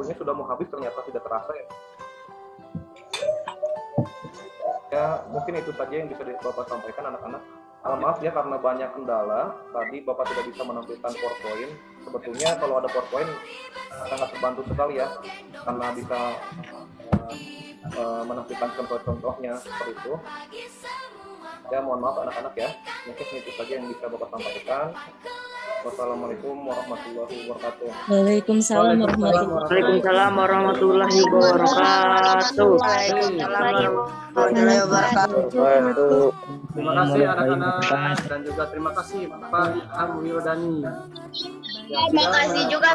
waktunya sudah mau habis ternyata tidak terasa ya. Ya mungkin itu saja yang bisa Bapak sampaikan anak-anak. Maaf ya karena banyak kendala tadi Bapak tidak bisa menampilkan PowerPoint. Sebetulnya kalau ada PowerPoint sangat terbantu sekali ya karena bisa menampilkan contoh-contohnya seperti itu. Ya mohon maaf anak-anak ya, mungkin itu saja yang bisa Bapak sampaikan. Wassalamualaikum warahmatullahi wabarakatuh. Waalaikumsalam warahmatullahi wabarakatuh. Terima kasih anak-anak dan juga terima kasih Pak Ilham Wiyodani. Terima kasih juga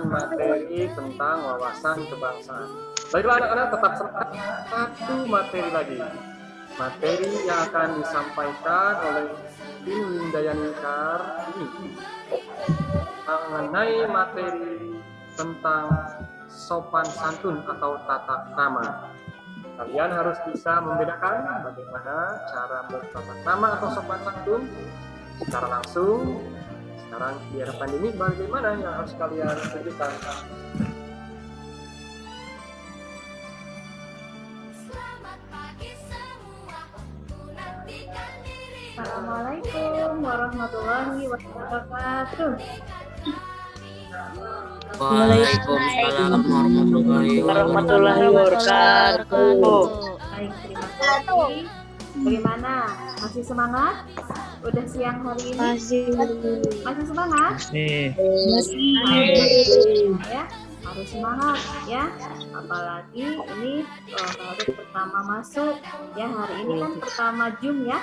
Materi tentang wawasan kebangsaan. Baiklah anak-anak, tetap semangat. Satu materi lagi. Materi yang akan disampaikan oleh Ibu Dayanikar ini mengenai materi tentang sopan santun atau tata krama. Kalian harus bisa membedakan bagaimana cara bertata krama atau sopan santun secara langsung. Sekarang di era pandemi bagaimana yang harus kalian tunjukkan? Assalamualaikum warahmatullahi wabarakatuh. Waalaikumsalam warahmatullahi wabarakatuh. Baik, terima kasih. Bagaimana? Masih semangat? Udah siang hari ini? Masih semangat? Ya, harus semangat ya. Apalagi ini baru pertama masuk ya, hari ini kan pertama Zoom ya.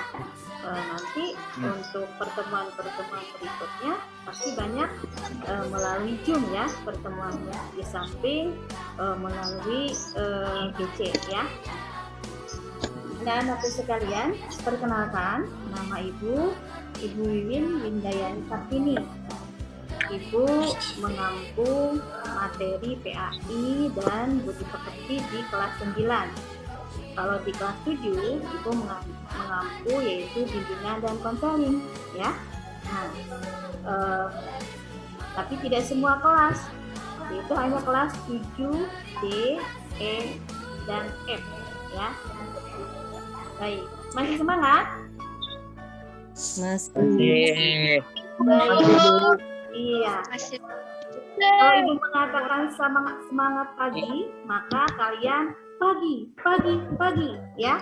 Nanti untuk pertemuan-pertemuan berikutnya pasti banyak melalui Zoom ya pertemuannya, di samping melalui GC ya. Dan anak sekalian, perkenalkan nama Ibu Wiwin Windayani Kartini. Ibu mengampu materi PAI dan budi pekerti di kelas 9. Kalau di kelas 7, Ibu mengampu yaitu bimbingan dan konseling ya. Nah, tapi tidak semua kelas, yaitu hanya kelas 7, D, E, dan F ya. Baik, masih semangat? Masih. Baik. Iya. Kalau Ibu mengatakan semangat pagi, maka kalian pagi ya.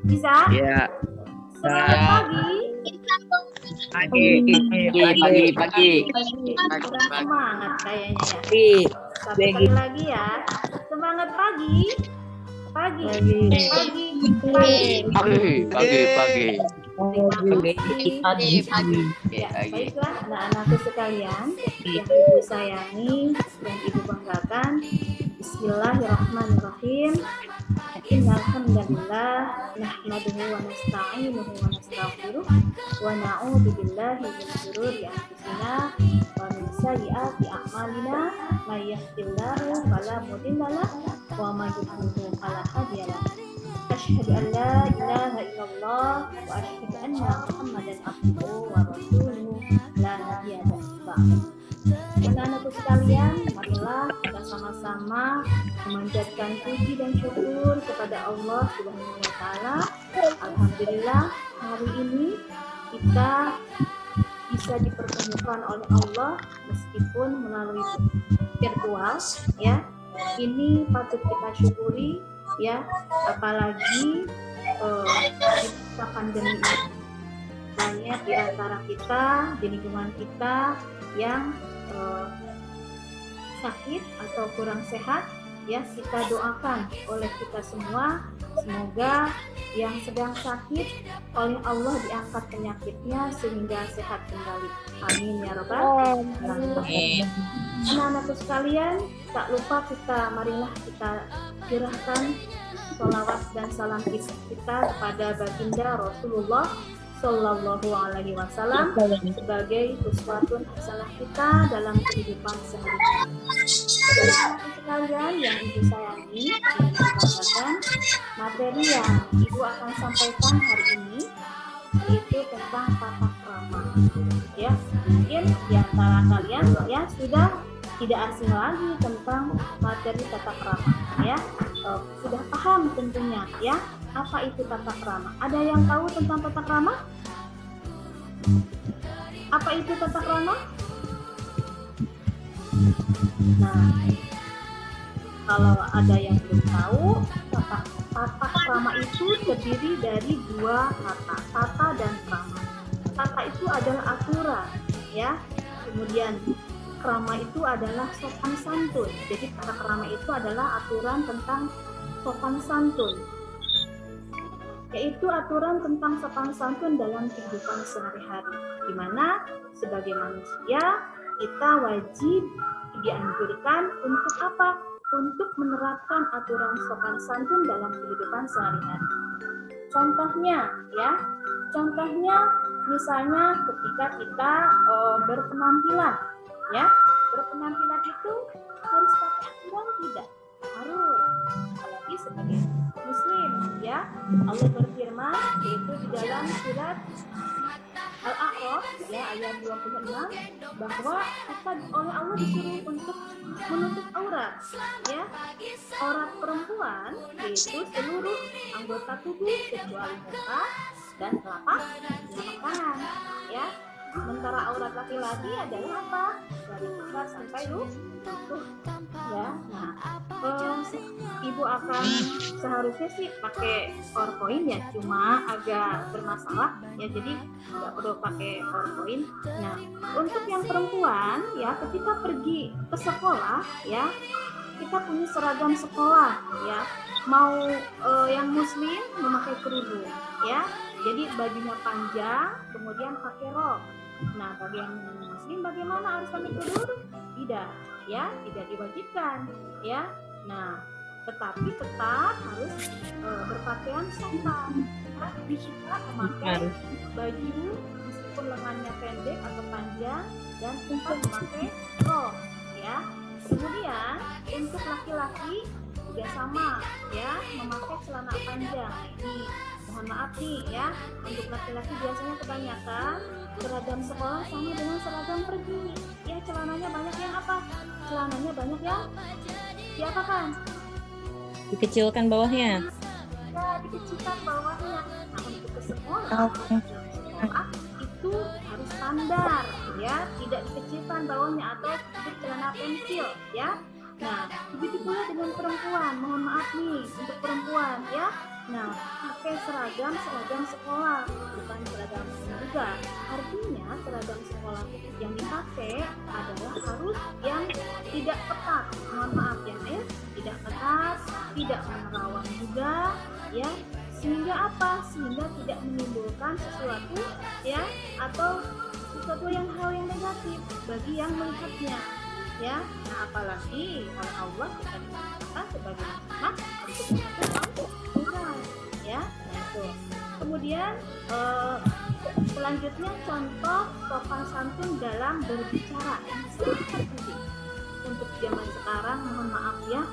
Bisa? Ya. Semangat pagi. Pagi. Sudah semangat kayaknya ya. Sekali lagi ya. Semangat pagi. Pagi. Ya, baiklah anak-anakku sekalian yang Ibu sayangi dan Ibu banggakan. Bismillahirrahmanirrahim. Innal hamdalillah nahmaduhu wa nasta'inuhu wa nastaghfiruh wa na'udzu billahi min shururi anfusina wa min sayyiati a'malina may yahdihillahu fala mudilla lahu wa may yudlil fala hadiya lahu. Asyhadu an la ilaha illallah wa asyhadu anna Muhammadan abduhu wa rasuluhu la nabiyya ba'dahu. Anak-anakku sekalian, marilah kita sama-sama memanjatkan puji dan syukur kepada Allah Subhanahu wa taala. Alhamdulillah, hari ini kita bisa dipertemukan oleh Allah meskipun melalui virtual ya. Ini patut kita syukuri ya, apalagi di masa pandemi ini. Banyak di antara kita, di lingkungan kita yang sakit atau kurang sehat ya, kita doakan oleh kita semua, semoga yang sedang sakit oleh Allah diangkat penyakitnya sehingga sehat kembali. Amin ya rabbal alamin. Anak-anakku sekalian, tak lupa marilah kita curahkan sholawat dan salam kita kepada baginda Rasulullah Sallallahu Alaihi Wasallam sebagai uswatun hasanah kita dalam kehidupan sehari-hari. Sekalian yang Ibu sayangi, yang dikatakan materi yang Ibu akan sampaikan hari ini yaitu tentang tata krama. Ya, mungkin di antara kalian ya sudah tidak asing lagi tentang materi tata krama ya. Sudah paham tentunya ya apa itu tata krama. Ada yang tahu tentang tata krama? Apa itu tata krama? Nah, kalau ada yang belum tahu, tata krama itu terdiri dari dua kata, tata dan krama. Tata itu adalah aturan, ya. Kemudian krama itu adalah sopan santun. Jadi tata krama itu adalah aturan tentang sopan santun, yaitu aturan tentang sopan santun dalam kehidupan sehari-hari, di mana sebagai manusia kita wajib dianjurkan untuk apa? Untuk menerapkan aturan sopan santun dalam kehidupan sehari-hari. Contohnya ya, misalnya ketika kita berpenampilan, ya, berpenampilan itu harus pakai aturan tidak? Harus, apalagi sebagai muslim, ya. Allah berfirman yaitu di dalam surat Al-A'raf ya ayat 26 bahwa kita oleh Allah disuruh untuk menutup aurat ya. Aurat perempuan yaitu seluruh anggota tubuh kecuali muka dan telapak tangan ya. Sementara aurat laki-laki adalah apa? Dari kepala sampai lutut ya. Nah, ibu akan seharusnya sih pakai PowerPoint ya, cuma agak bermasalah ya, jadi nggak perlu pakai PowerPoint. Nah, untuk yang perempuan ya, ketika pergi ke sekolah ya, kita punya seragam sekolah ya. Mau yang muslim memakai kerudung ya, jadi bajunya panjang, kemudian pakai rok. Nah, bagi yang muslim bagaimana, harus pakai kerudung? Tidak, ya, tidak diwajibkan, ya. Nah, tetapi tetap harus berpakaian sopan. Ya, kita memakai baju meskipun lengannya pendek atau panjang dan tetap memakai rok, ya. Kemudian untuk laki-laki juga sama, ya, memakai celana panjang. Ini mohon maaf nih ya, untuk laki-laki biasanya kebanyakan seragam sekolah sama dengan seragam pergi. Ya, celananya banyak yang apa? Celananya banyak yang diapakan? Dikecilkan bawahnya. Ya, dikecilkan bawahnya. Nah, untuk ke sekolah, itu harus standar ya, tidak dikecilkan bawahnya atau seperti celana pensil ya. Nah, begitu pula dengan perempuan. Mohon maaf nih untuk perempuan ya. Nah, pakai seragam sekolah, bukan seragam juga. Artinya seragam sekolah yang dipakai adalah harus yang tidak ketat. Mohon maaf ya, tidak ketat, tidak menerawang juga, ya. Sehingga apa? Sehingga tidak menimbulkan sesuatu ya, atau sesuatu hal yang negatif bagi yang melihatnya. Ya, nah apalagi oleh Allah kita dikatakan sebagai anak untuk melakukan ya. Nah itu. Kemudian selanjutnya contoh sopan santun dalam berbicara yang sangat penting. Untuk zaman sekarang mohon maaf ya,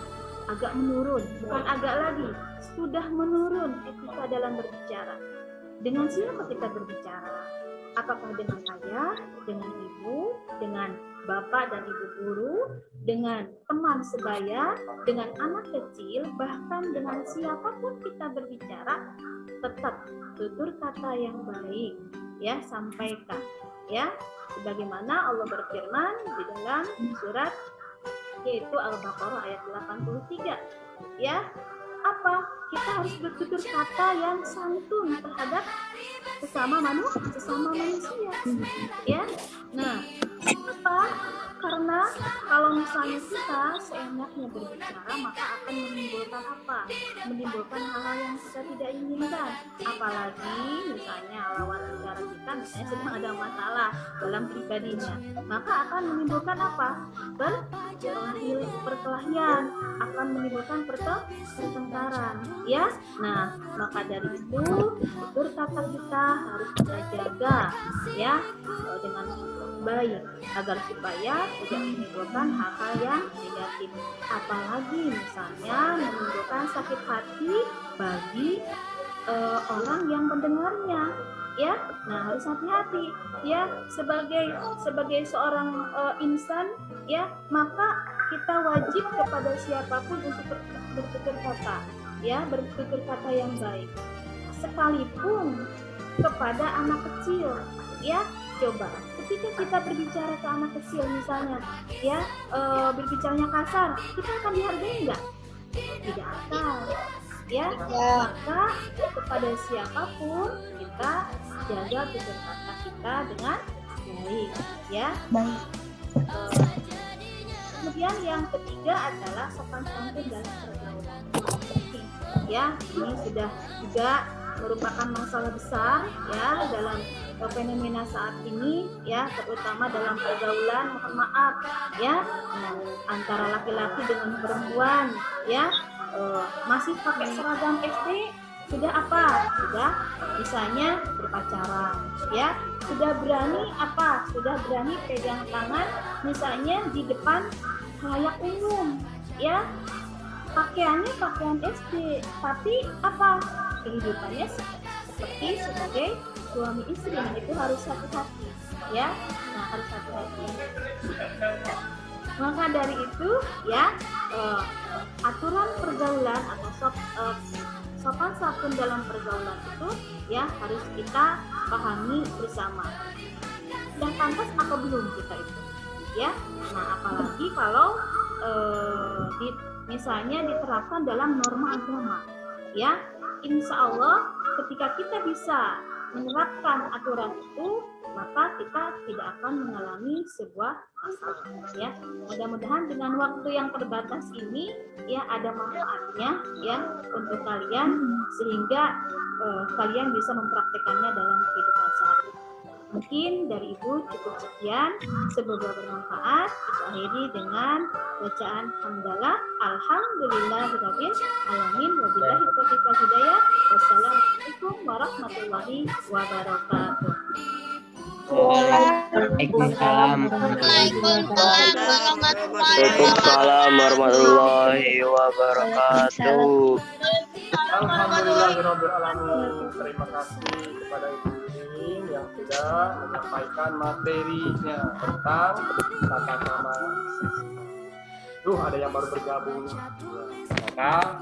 agak menurun, bukan agak lagi, sudah menurun etika dalam berbicara. Dengan siapa kita berbicara? Apakah dengan ayah, dengan ibu, dengan bapak dan ibu guru, dengan teman sebaya, dengan anak kecil, bahkan dengan siapapun kita berbicara, tetap tutur kata yang baik, ya, sampaikan, ya. Sebagaimana Allah berfirman di dalam surat yaitu Al-Baqarah ayat 83, ya. Apa? Kita harus bertutur kata yang santun terhadap sesama manusia, ya. Nah, apa? Karena kalau misalnya kita seenaknya berbicara, maka akan menimbulkan apa? Menimbulkan hal-hal yang kita tidak inginkan. Apalagi misalnya lawan bicara kita misalnya sedang ada masalah dalam pribadinya, maka akan menimbulkan apa? Perkelahian, akan menimbulkan pertengkaran, ya. Nah, maka dari itu tutur kata kita harus kita jaga, ya, dengan baik agar supaya tidak menimbulkan hal-hal yang negatif. Apalagi misalnya menimbulkan sakit hati bagi orang yang mendengarnya, ya. Nah, harus hati-hati, ya. Sebagai seorang insan, ya, maka kita wajib kepada siapapun untuk bertutur kata, ya, bertutur kata yang baik, sekalipun kepada anak kecil, ya. Coba ketika kita berbicara ke anak kecil misalnya, ya, berbicaranya kasar, kita akan dihargai enggak? Tidak akan, ya. Maka kepada siapapun kita jaga tutur kata kita dengan baik, ya. Kemudian yang ketiga adalah sopan santun dalam pergaulan. Ya, ini sudah juga merupakan masalah besar, ya, dalam fenomena saat ini, ya, terutama dalam pergaulan. Mohon maaf, ya, antara laki-laki dengan perempuan, ya, masih pakai seragam SD, sudah apa? Sudah misalnya berpacaran, ya, sudah berani apa? Sudah berani pegang tangan, misalnya di depan khalayak umum, ya. Pakaiannya pakaian SD, tapi apa? Kehidupannya seperti sebagai suami istri. Nah, itu harus hati-hati, ya. Nah, harus hati-hati. Maka dari itu, ya, aturan pergaulan atau sopan santun dalam pergaulan itu, ya, harus kita pahami bersama. Sudah pantas atau belum kita itu, ya. Nah, apalagi kalau misalnya diterapkan dalam norma agama, ya. Insya Allah ketika kita bisa menerapkan aturan itu, maka kita tidak akan mengalami sebuah masalah, ya. Mudah-mudahan dengan waktu yang terbatas ini, ya, ada manfaatnya, ya, untuk kalian, sehingga kalian bisa mempraktekannya dalam kehidupan sehari. Mungkin dari Ibu cukup sekian, semoga bermanfaat. Kita akhiri dengan bacaan hamdalah, alhamdulillahirabbil alamin, wabillahi taufiq wal hidayah. Wassalamualaikum warahmatullahi wabarakatuh. Waalaikumsalam warahmatullahi wabarakatuh. Alhamdulillahirabbil alamin. Terima kasih kepada Ibu yang sudah menyampaikan materinya tentang tata krama. Ada yang baru bergabung. Maka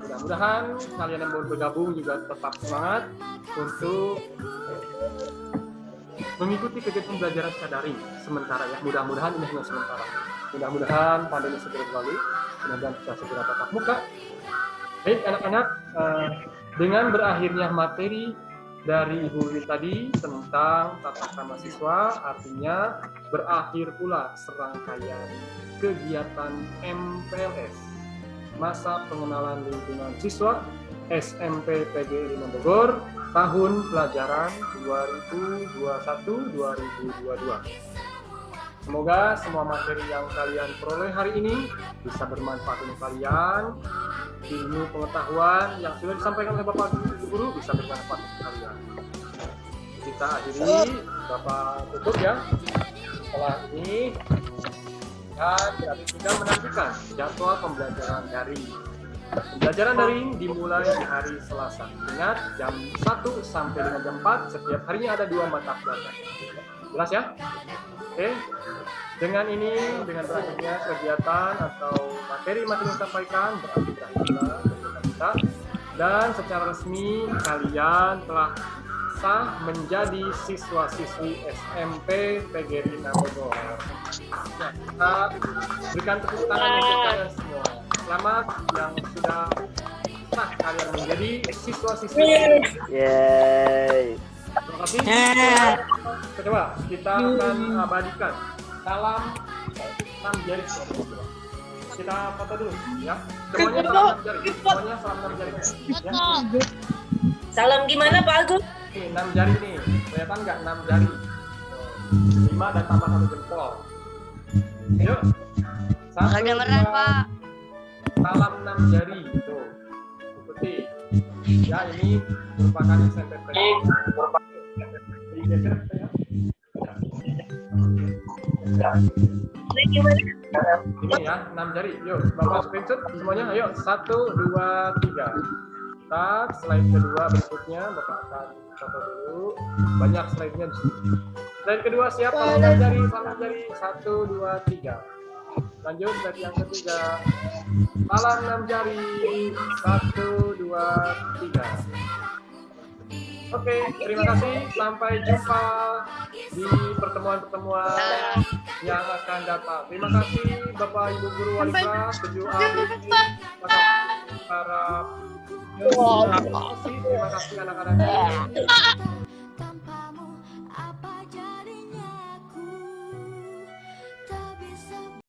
mudah-mudahan kalian yang baru bergabung juga tetap semangat untuk mengikuti kegiatan pembelajaran secara daring sementara, ya. Mudah-mudahan ini hanya sementara. Mudah-mudahan pandemi segera berlalu. Mudah-mudahan kita segera tatap muka. Baik anak-anak, dengan berakhirnya materi dari Ibu Wiwit tadi tentang tata krama siswa, artinya berakhir pula serangkaian kegiatan MPLS, masa pengenalan lingkungan siswa SMP PGRI Bogor tahun pelajaran 2021-2022. Semoga semua materi yang kalian peroleh hari ini bisa bermanfaat untuk kalian. Ilmu pengetahuan yang sudah disampaikan oleh Bapak Guru bisa bermanfaat untuk kalian. Kita akhiri, Bapak tutup, ya. Setelah ini, dan berarti sudah menantikan jadwal pembelajaran daring. Pembelajaran daring dimulai di hari Selasa. Ingat, jam 1 sampai dengan jam 4, setiap harinya ada 2 mata pelajaran. Jelas, ya? Oke. Dengan ini, dengan berakhirnya kegiatan atau materi-materi yang disampaikan, berakhirlah kegiatan kita. Dan secara resmi, kalian telah sah menjadi siswa-siswi SMP PGRI Bogor. Nah, kita berikan tepuk tangan untuk kalian semua. Selamat yang sudah sah kalian menjadi siswa-siswi. Yeay. Terima kasih. Coba kita akan abadikan salam 6 jari. Kita foto dulu, ya. Semuanya salam 6 jari. Semuanya salam 6 jari. Ya. Salam gimana Pak Agus? Nih, 6 jari nih. Kelihatan nggak 6 jari? 5 dan tambah 1 jempol. Yuk. 1, Kedengeran, 2, Pak. Salam 6 jari. Tuh. Ikuti. Ya, ini merupakan SMP Ini ya, 6 jari. Yuk, Bapak screenshot semuanya. Ayo, 1, 2, 3. Ntar slide kedua berikutnya Bapak akan foto dulu. Banyak slide-nya di sini. Slide kedua siapa angkat jari? Angkat jari 1, 2, 3. Lanjut slide yang ketiga. Salam 6 jari 1, 2, 3. Oke, terima kasih. Sampai jumpa di pertemuan-pertemuan yang akan datang. Terima kasih Bapak Ibu Guru Wali Kelas, Tujuh Ali, para terima kasih anak-anak.